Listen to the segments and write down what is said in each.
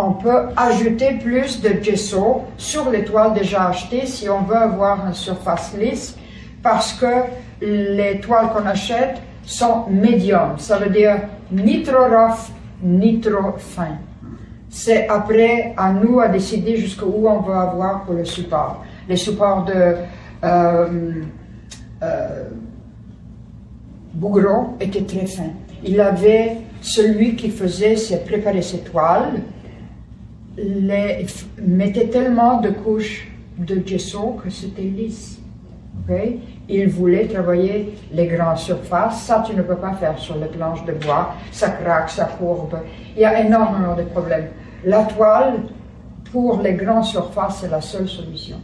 on peut ajouter plus de gesso sur les toiles déjà achetées si on veut avoir une surface lisse, parce que les toiles qu'on achète sont médium, ça veut dire ni trop rough, ni trop fin. C'est après à nous à décider jusqu'où on veut avoir pour le support. Les supports de Bouguereau étaient très fins. Il avait, celui qui faisait, préparer ses toiles, mettait tellement de couches de gesso que c'était lisse. Okay? Il voulait travailler les grandes surfaces. Ça, tu ne peux pas faire sur les planches de bois. Ça craque, ça courbe. Il y a énormément de problèmes. La toile, pour les grandes surfaces, c'est la seule solution.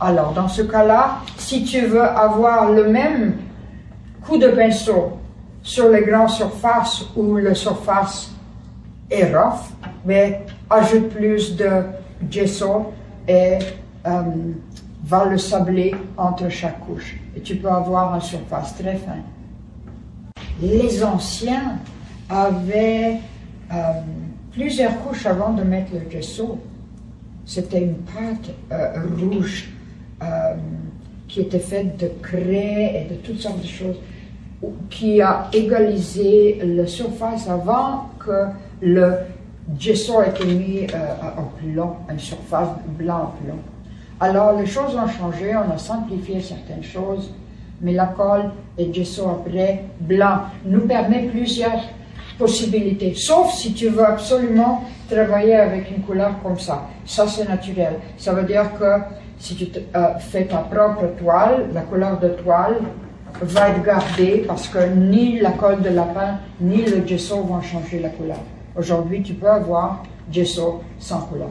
Alors, dans ce cas-là, si tu veux avoir le même coup de pinceau sur les grandes surfaces où la surface est rough, mais ajoute plus de gesso et va le sabler entre chaque couche. Et tu peux avoir une surface très fine. Les anciens avaient plusieurs couches avant de mettre le gesso. C'était une pâte rouge qui était faite de craie et de toutes sortes de choses, qui a égalisé la surface avant que le gesso ait été mis en plomb, une surface blanc en plomb. Alors les choses ont changé, on a simplifié certaines choses, mais la colle et gesso après blanc nous permet plusieurs possibilités, sauf si tu veux absolument travailler avec une couleur comme ça. Ça c'est naturel, ça veut dire que si tu fais ta propre toile, la couleur de toile va être gardée parce que ni la colle de lapin ni le gesso vont changer la couleur. Aujourd'hui, tu peux avoir gesso sans couleur.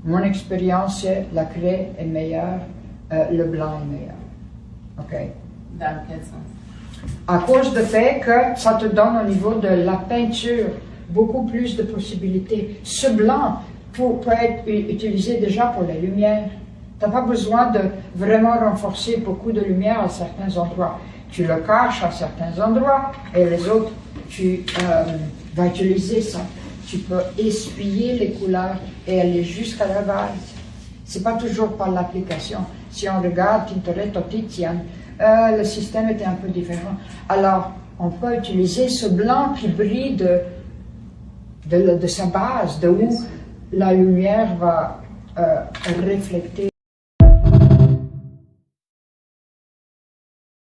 Mon expérience, c'est la craie est meilleure, le blanc est meilleur. OK? Dans quel sens? À cause du fait que ça te donne au niveau de la peinture beaucoup plus de possibilités. Ce blanc peut être utilisé déjà pour la lumière. Tu n'as pas besoin de vraiment renforcer beaucoup de lumière à certains endroits. Tu le caches à certains endroits et les autres, tu vas utiliser ça. Tu peux essuyer les couleurs et aller jusqu'à la base. C'est pas toujours par l'application. Si on regarde Tintoretto Tizian, le système était un peu différent. Alors, on peut utiliser ce blanc qui brille de sa base, de où la lumière va refléter